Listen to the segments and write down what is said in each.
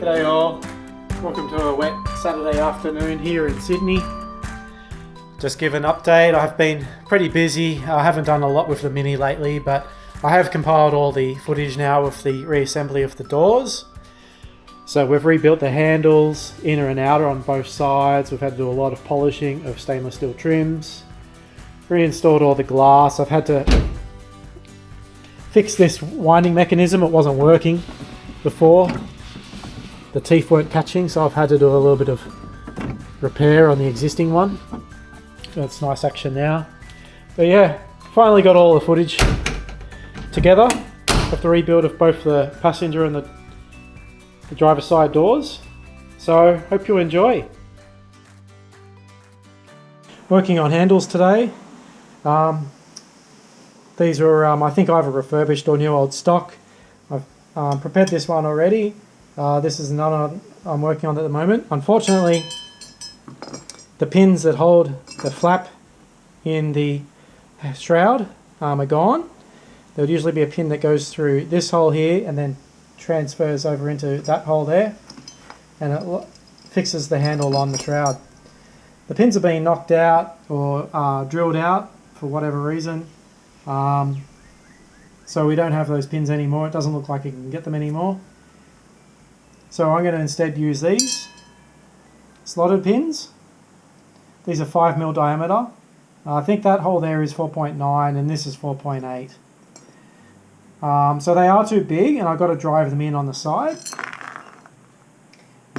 G'day all, welcome to a wet Saturday afternoon here in Sydney. Just give an update. I've been pretty busy. I haven't done a lot with the Mini lately, but I have compiled all the footage now with the reassembly of the doors. So we've rebuilt the handles, inner and outer on both sides. We've had to do a lot of polishing of stainless steel trims. Reinstalled all the glass. I've had to fix this winding mechanism. It wasn't working before. The teeth weren't catching, so I've had to do a little bit of repair on the existing one. That's nice action now. But yeah, finally got all the footage together of the rebuild of both the passenger and the driver's side doors. So hope you enjoy. Working on handles today. These are I think either refurbished or new old stock. I've prepared this one already. This is another I'm working on at the moment. Unfortunately, the pins that hold the flap in the shroud are gone. There would usually be a pin that goes through this hole here and then transfers over into that hole there, and it fixes the handle on the shroud. The pins are being knocked out or drilled out for whatever reason. So we don't have those pins anymore. It doesn't look like you can get them anymore. So I'm going to instead use these slotted pins. These are 5mm diameter. I think that hole there is 4.9 and this is 4.8. So they are too big and I've got to drive them in on the side.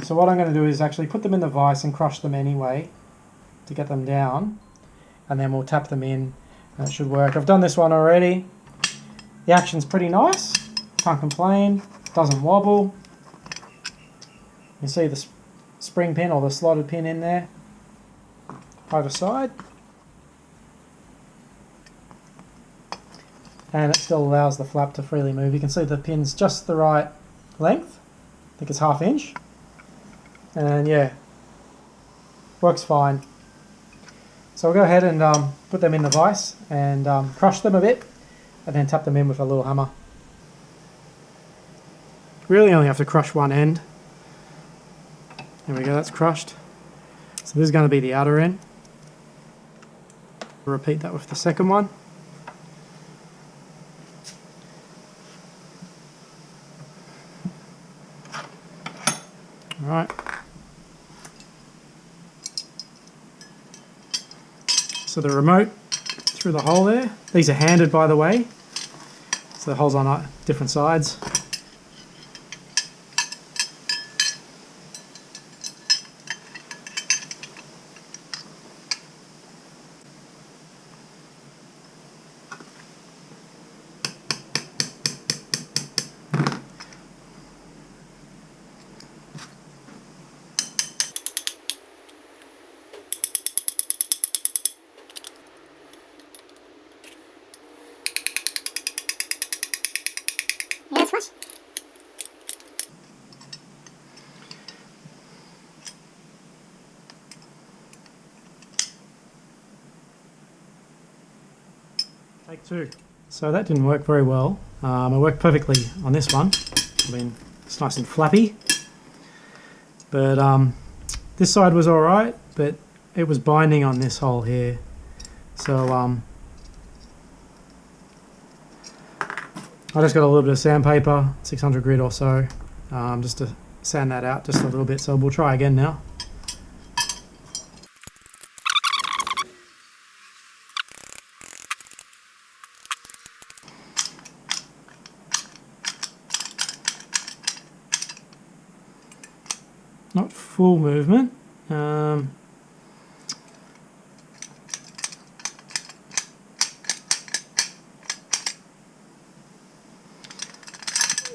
So what I'm going to do is actually put them in the vise and crush them anyway to get them down, and then we'll tap them in and it should work. I've done this one already. The action's pretty nice, can't complain, doesn't wobble. You can see the spring pin or the slotted pin in there, either side. And it still allows the flap to freely move. You can see the pin's just the right length. I think it's 1/2 inch. And yeah, works fine. So I'll go ahead and put them in the vise and crush them a bit and then tap them in with a little hammer. Really only have to crush one end. There we go, that's crushed. So this is going to be the outer end. We'll repeat that with the second one. Alright. So the remote through the hole there. These are handed, by the way. So the holes on different sides. Yeah, it's flush. Take two. So that didn't work very well. It worked perfectly on this one. I mean, it's nice and flappy. But this side was alright, but it was binding on this hole here. So I just got a little bit of sandpaper, 600 grit or so, just to sand that out just a little bit. So we'll try again now. Not full movement.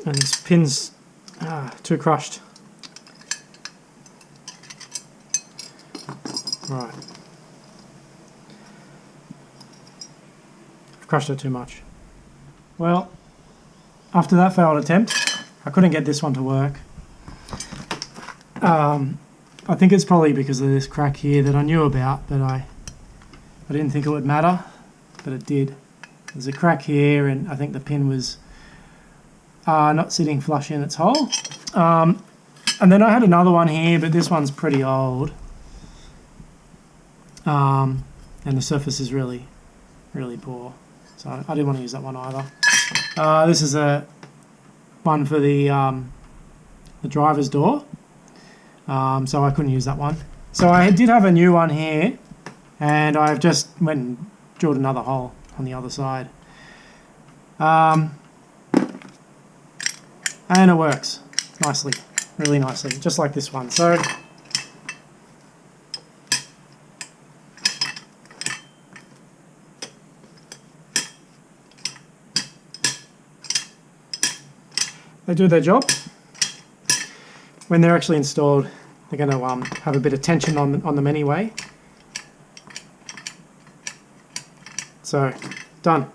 And this pin's too crushed. Right. I've crushed it too much. Well, after that failed attempt, I couldn't get this one to work. I think it's probably because of this crack here that I knew about, but I didn't think it would matter, but it did. There's a crack here, and I think the pin was not sitting flush in its hole. And then I had another one here, but this one's pretty old. And the surface is really, really poor. So I didn't want to use that one either. This is a one for the driver's door. So I couldn't use that one. So I did have a new one here, and I've just went and drilled another hole on the other side. And it works nicely, really nicely, just like this one. So they do their job. When they're actually installed, they're going to have a bit of tension on them anyway. So, done.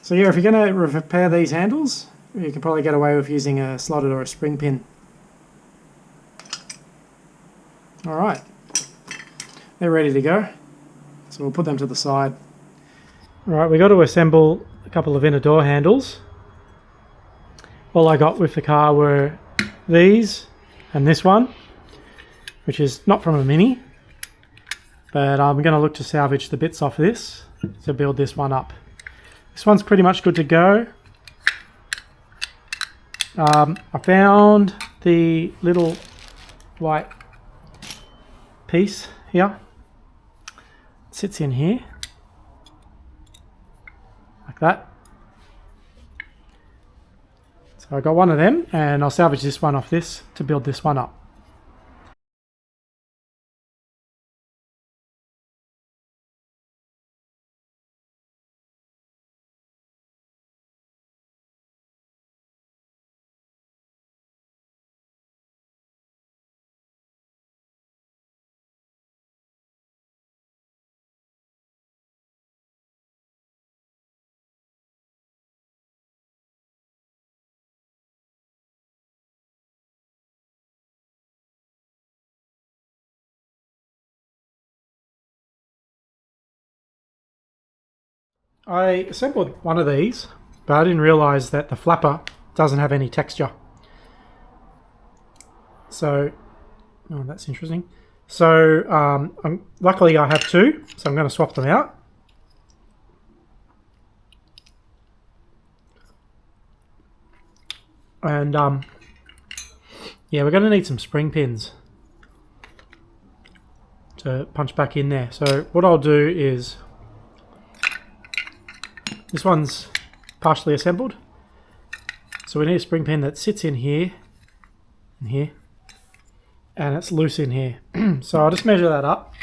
So yeah, if you're going to repair these handles, you can probably get away with using a slotted or a spring pin. Alright, they're ready to go. So we'll put them to the side. Alright, we got to assemble a couple of inner door handles. All I got with the car were these and this one, which is not from a Mini, but I'm going to look to salvage the bits off this to build this one up. This one's pretty much good to go. I found the little white piece here. It sits in here like that. So I got one of them, and I'll salvage this one off this to build this one up. I assembled one of these, but I didn't realise that the flapper doesn't have any texture. So, oh, that's interesting. So, luckily I have two, so I'm going to swap them out. And, yeah, we're going to need some spring pins to punch back in there. So what I'll do is, this one's partially assembled, so we need a spring pin that sits in here and here, and it's loose in here. So I'll just measure that up,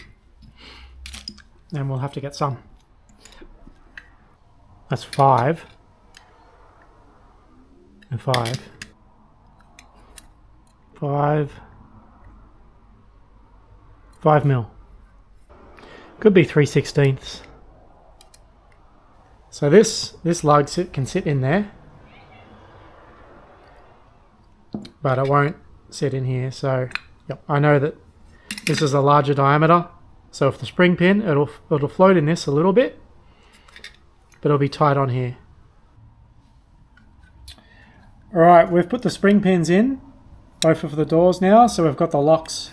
and we'll have to get some. That's 5 and 5. 5 mil. Could be 3/16. So this lug can sit in there, but it won't sit in here. So yep, I know that this is a larger diameter. So if the spring pin, it'll float in this a little bit, but it'll be tight on here. All right, we've put the spring pins in both of the doors now, so we've got the locks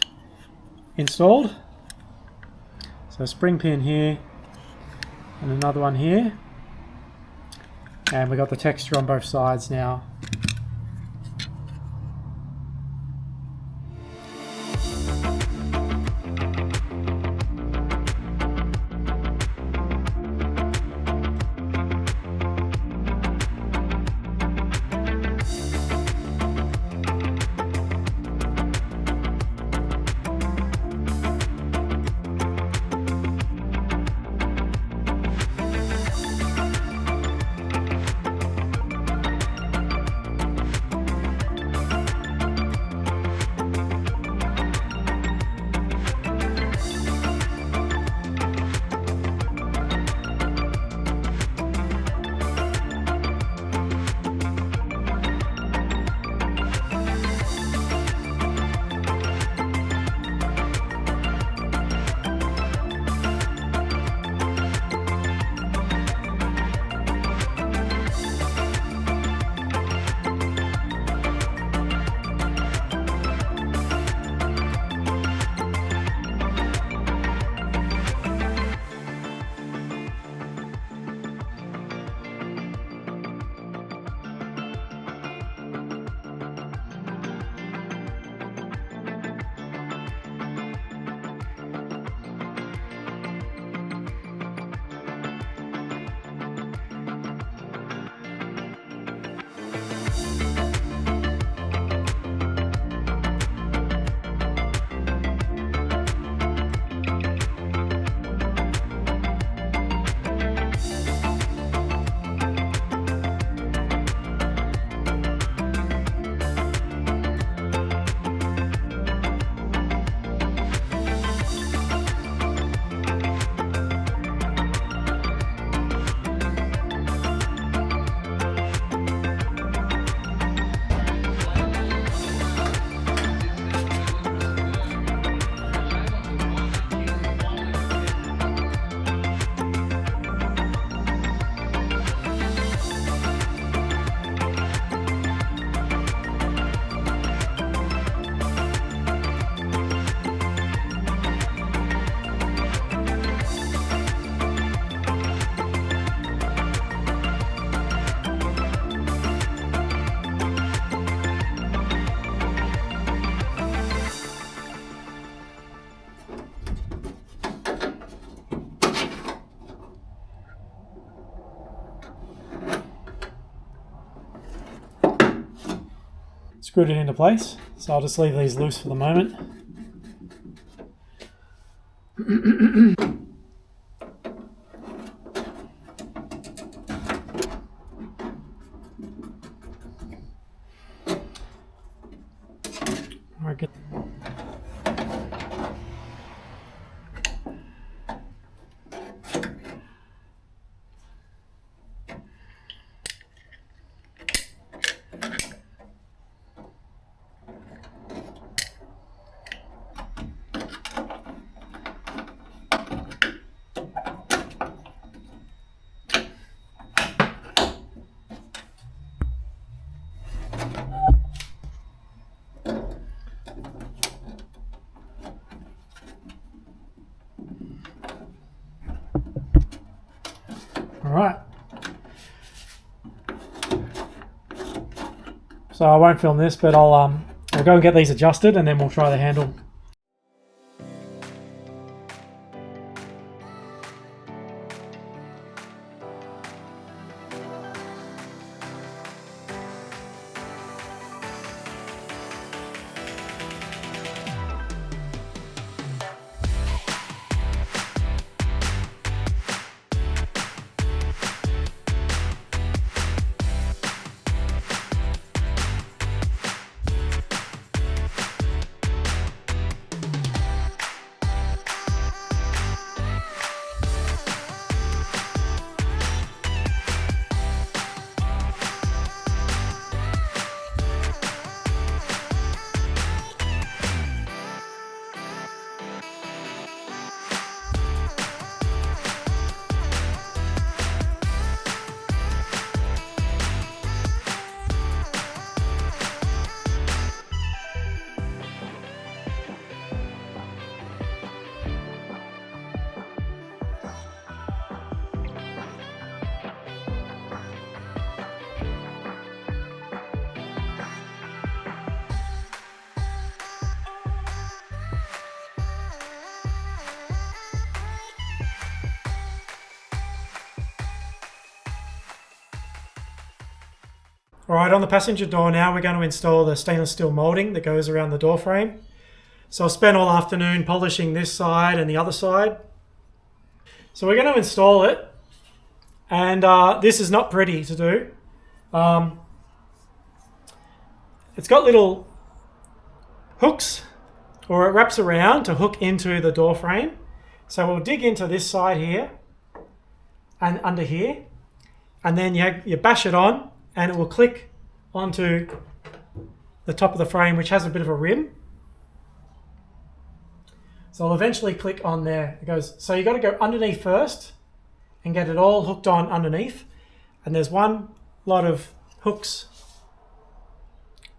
installed. So spring pin here and another one here. And we got the texture on both sides now. screwed it into place. So I'll just leave these loose for the moment. All right, good. All right. So I won't film this, but I'll go and get these adjusted, and then we'll try the handle. Alright, on the passenger door now, we're going to install the stainless steel molding that goes around the door frame. So I'll spend all afternoon polishing this side and the other side. So we're going to install it, and this is not pretty to do. It's got little hooks, or it wraps around to hook into the door frame. So we'll dig into this side here and under here, and then you bash it on, and it will click onto the top of the frame, which has a bit of a rim. So I'll eventually click on there. It goes, so you got to go underneath first and get it all hooked on underneath. And there's one lot of hooks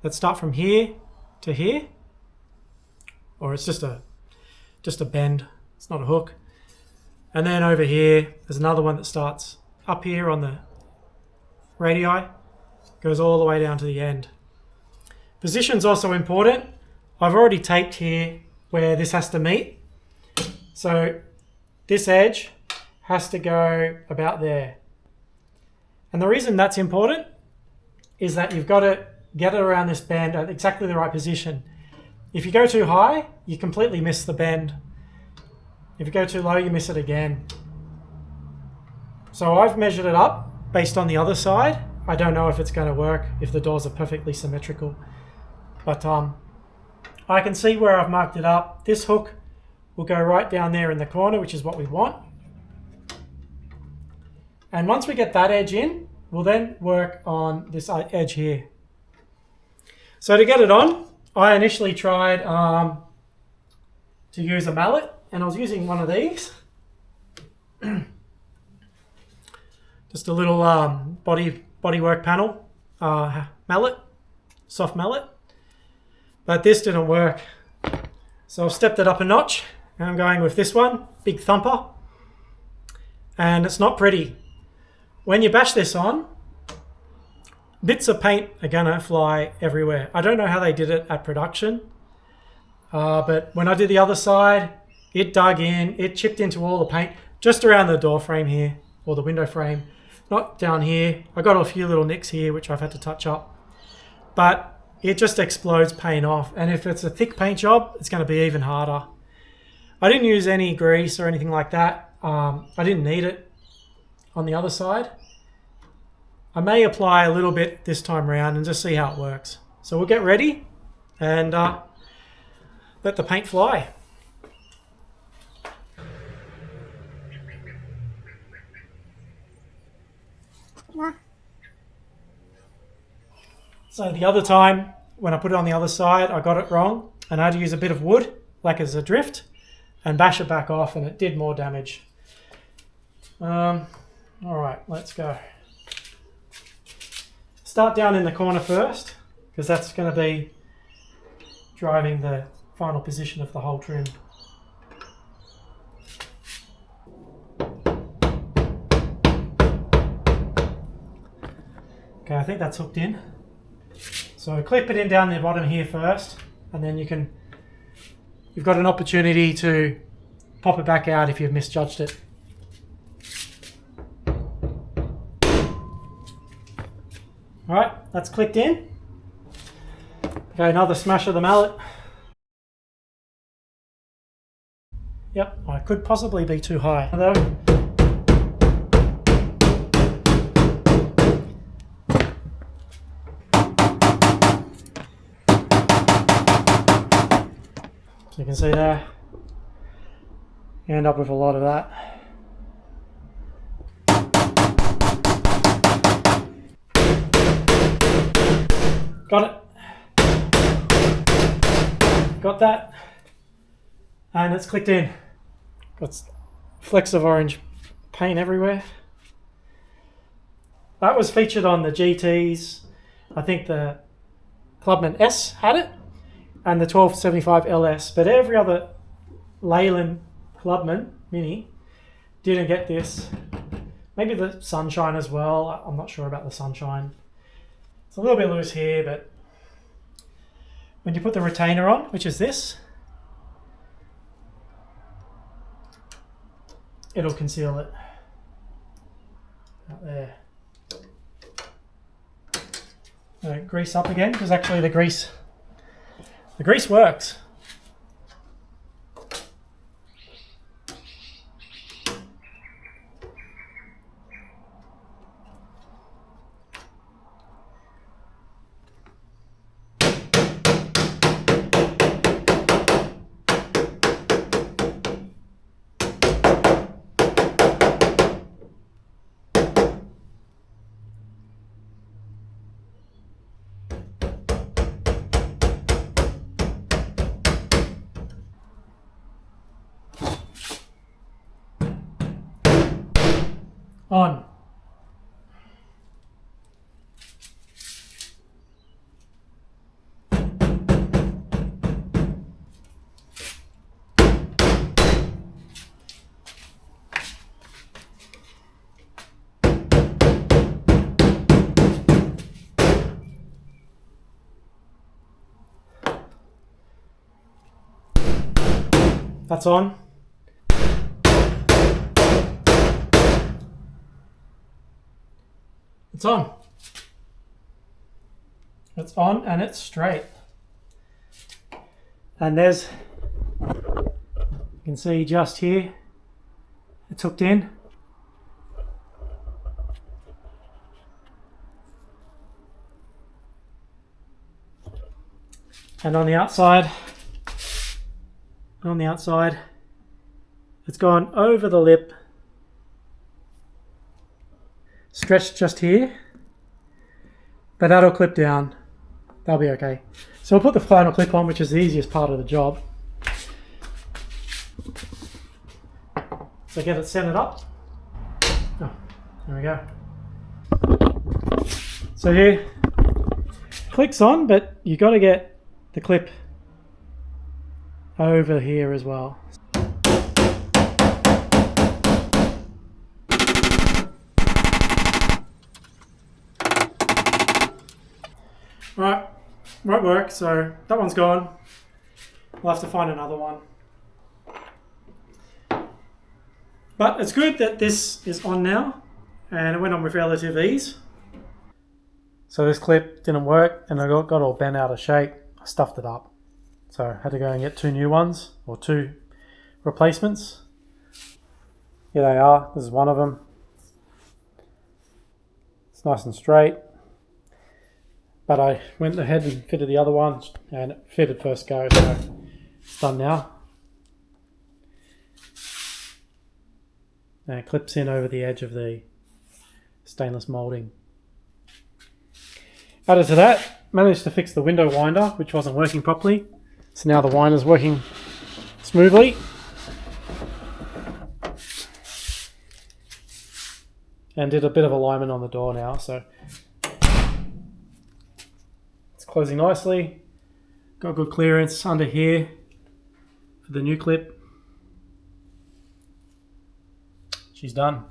that start from here to here, or it's just a bend. It's not a hook. And then over here, there's another one that starts up here on the radii, goes all the way down to the end. Position's also important. I've already taped here where this has to meet. So this edge has to go about there. And the reason that's important is that you've got to get it around this bend at exactly the right position. If you go too high, you completely miss the bend. If you go too low, you miss it again. So I've measured it up based on the other side. I don't know if it's going to work, if the doors are perfectly symmetrical. But I can see where I've marked it up. This hook will go right down there in the corner, which is what we want. And once we get that edge in, we'll then work on this edge here. So to get it on, I initially tried to use a mallet, and I was using one of these. Just a little bodywork panel mallet, soft mallet. But this didn't work. So I've stepped it up a notch, and I'm going with this one, big thumper. And it's not pretty. When you bash this on, bits of paint are gonna fly everywhere. I don't know how they did it at production, but when I did the other side, it dug in, it chipped into all the paint just around the door frame here, or the window frame, not down here. I got a few little nicks here, which I've had to touch up. But it just explodes paint off. And if it's a thick paint job, it's going to be even harder. I didn't use any grease or anything like that. I didn't need it on the other side. I may apply a little bit this time around and just see how it works. So we'll get ready and let the paint fly. So the other time, when I put it on the other side, I got it wrong and I had to use a bit of wood, like as a drift, and bash it back off, and it did more damage. All right, let's go. Start down in the corner first, because that's going to be driving the final position of the whole trim. Okay, I think that's hooked in. So clip it in down the bottom here first, and then you've got an opportunity to pop it back out if you've misjudged it. Alright, that's clicked in. Okay, another smash of the mallet. Yep, I could possibly be too high. Though. So you can see there, you end up with a lot of that. Got it. Got that. And it's clicked in. Got flecks of orange paint everywhere. That was featured on the GTs. I think the Clubman S had it, and the 1275 LS. But every other Leyland Clubman Mini didn't get this. Maybe the Sunshine as well. I'm not sure about the Sunshine. It's a little bit loose here, but when you put the retainer on, which is this, it'll conceal it. Out there. Grease up again, because actually the grease works. On. That's on. It's on. It's on and it's straight. And there's, you can see just here, it's hooked in. And on the outside, it's gone over the lip, stretched just here, but that'll clip down. That'll be okay. So we'll put the final clip on, which is the easiest part of the job. So get it centered up. Oh, there we go. So here, clicks on, but you got to get the clip over here as well. Right, won't work, so that one's gone. We'll have to find another one. But it's good that this is on now, and it went on with relative ease. So this clip didn't work and I got all bent out of shape. I stuffed it up. So I had to go and get 2 new ones, or 2 replacements. Here they are. This is one of them. It's nice and straight. But I went ahead and fitted the other one, and it fitted first go, so it's done now. And it clips in over the edge of the stainless moulding. Added to that, managed to fix the window winder, which wasn't working properly. So now the winder's working smoothly. And did a bit of alignment on the door now, so it's closing nicely. Got good clearance under here for the new clip. She's done.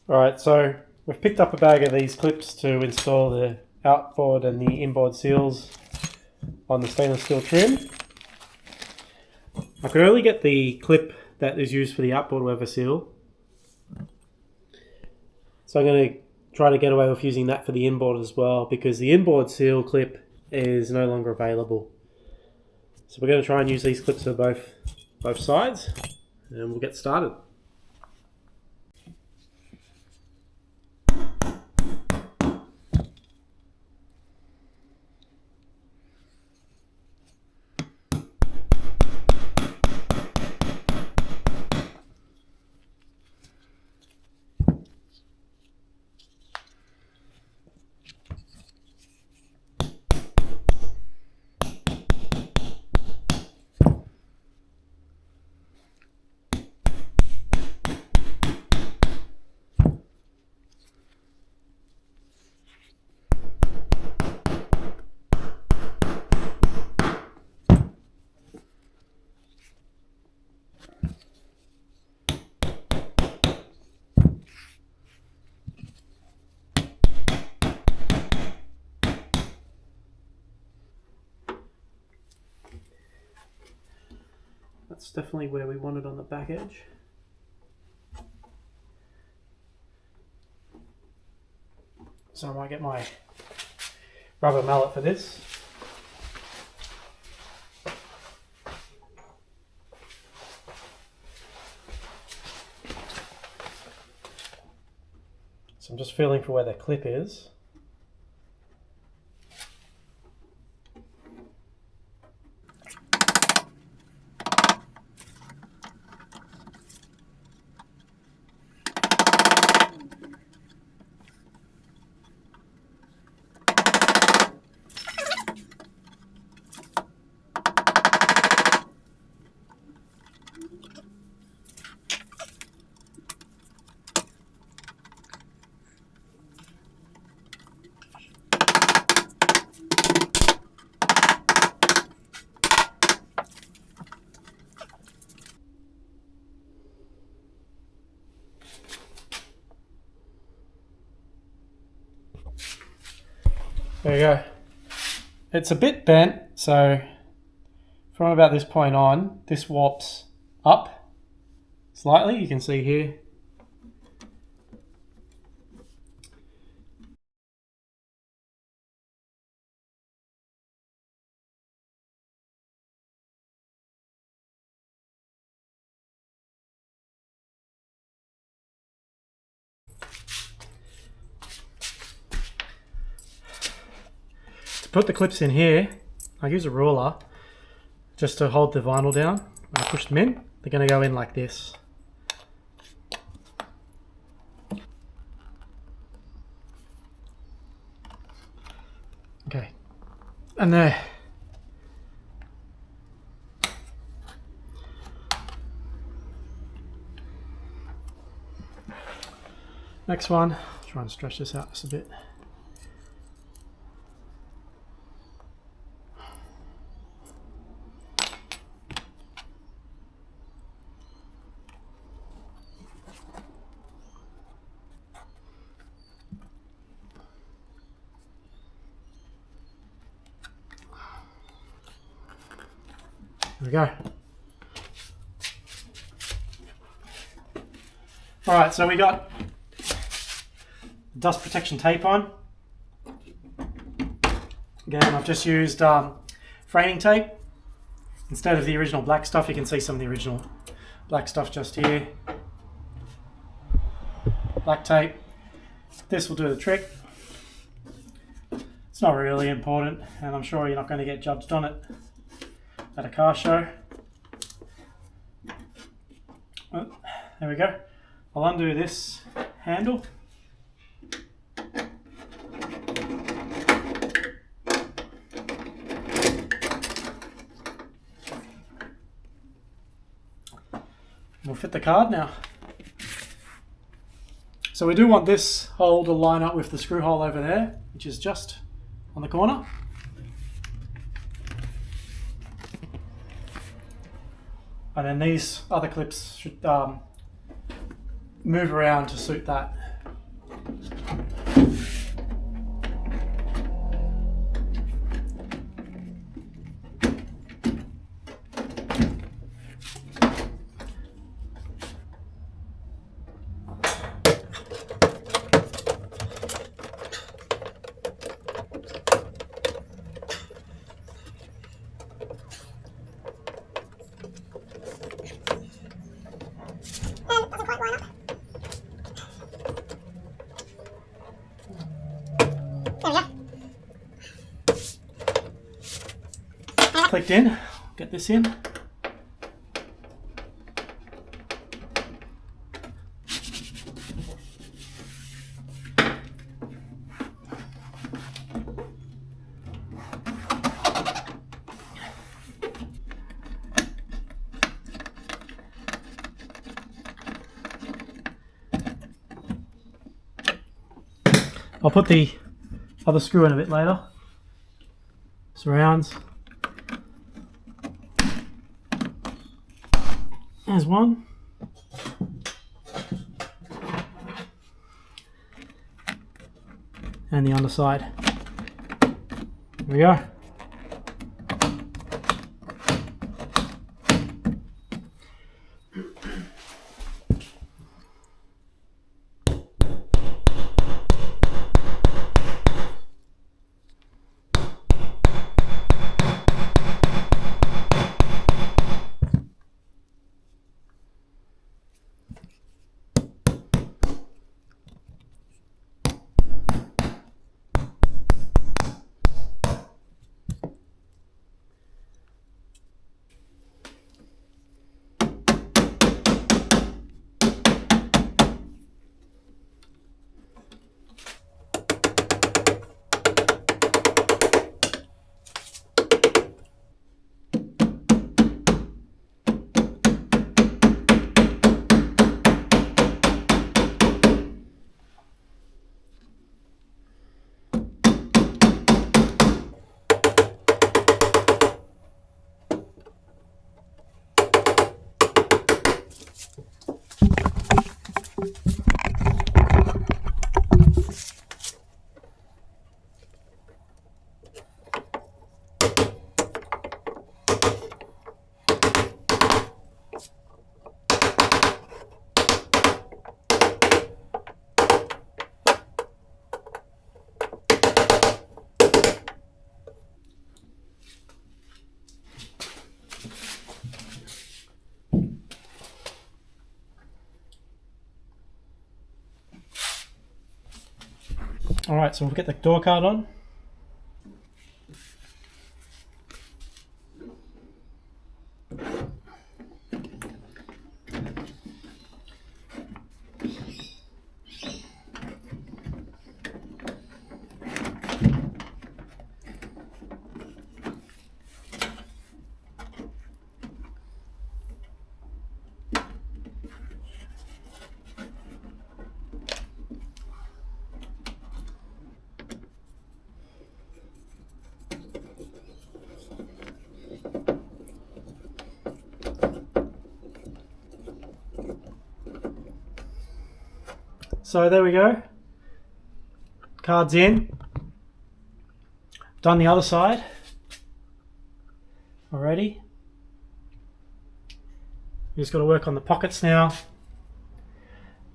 Alright, so we've picked up a bag of these clips to install the outboard and the inboard seals on the stainless steel trim. I could only get the clip that is used for the outboard weather seal, so I'm going to try to get away with using that for the inboard as well, because the inboard seal clip is no longer available. So we're going to try and use these clips for both sides, and we'll get started. That's definitely where we want it on the back edge. So I might get my rubber mallet for this. So I'm just feeling for where the clip is. There you go. It's a bit bent, so from about this point on, this warps up slightly, you can see here. Put the clips in here, I use a ruler just to hold the vinyl down. When I push them in, they're going to go in like this. Okay, and there. Next one, try and stretch this out just a bit. There we go. Alright, so we got dust protection tape on. Again, I've just used framing tape. Instead of the original black stuff, you can see some of the original black stuff just here. Black tape. This will do the trick. It's not really important, and I'm sure you're not going to get judged on it at a car show. Oh, there we go. I'll undo this handle. We'll fit the card now. So we do want this hole to line up with the screw hole over there, which is just on the corner. And then these other clips should move around to suit that. Clicked in, get this in. I'll put the other screw in a bit later. Surrounds. There's one. And the underside. There we go. Alright, so we'll get the door card on. So there we go. Card's in. Done the other side already. You just got to work on the pockets now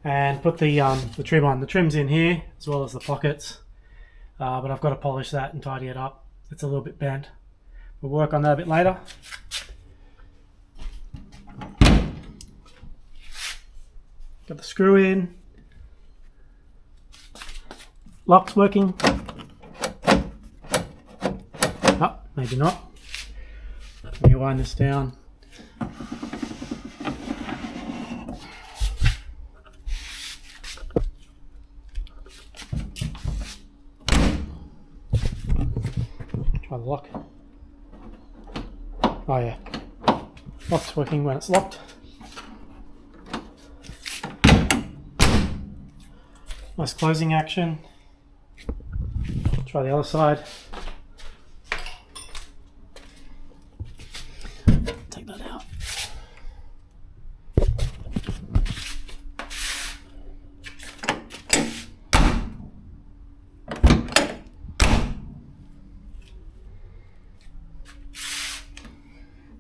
and put the trim on. The trim's in here as well as the pockets, but I've got to polish that and tidy it up. It's a little bit bent. We'll work on that a bit later. Got the screw in. Lock's working. Oh, maybe not. Let me wind this down. Try the lock. Oh yeah. Lock's working when it's locked. Nice closing action. Try the other side. Take that out.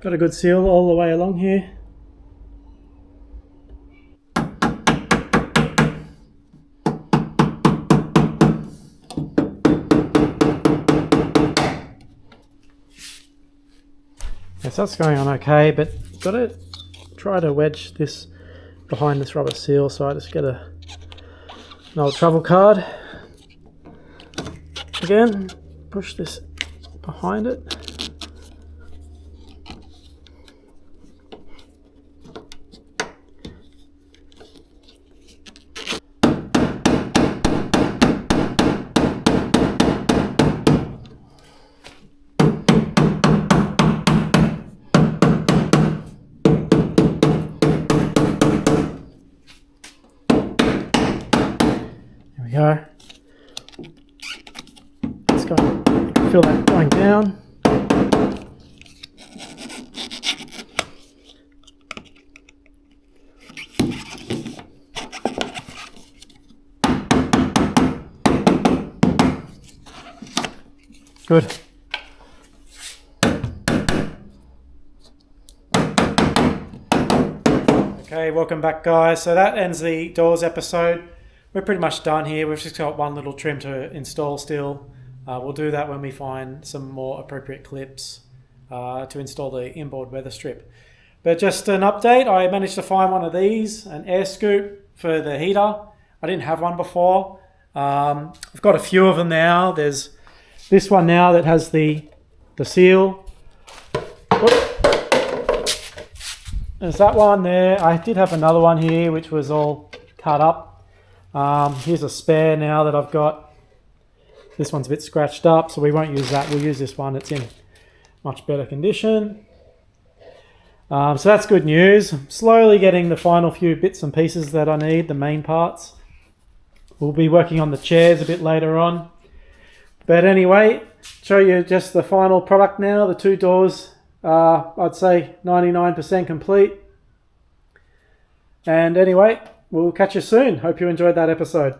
Got a good seal all the way along here. So that's going on okay, but got to try to wedge this behind this rubber seal, so I just get an old travel card. Again, push this behind it. Go. Let's go. Feel that going down. Good. Okay, welcome back, guys. So that ends the doors episode. We're pretty much done here. We've just got one little trim to install still. We'll do that when we find some more appropriate clips to install the inboard weather strip. But just an update, I managed to find one of these, an air scoop for the heater. I didn't have one before. I've got a few of them now. There's this one now that has the seal. There's that one there. I did have another one here which was all cut up. Here's a spare now that I've got. This one's a bit scratched up, so we won't use that. We'll use this one. It's in much better condition. So that's good news. I'm slowly getting the final few bits and pieces that I need, the main parts. We'll be working on the chairs a bit later on. But anyway, show you just the final product now. The two doors, I'd say 99% complete. And anyway, we'll catch you soon. Hope you enjoyed that episode.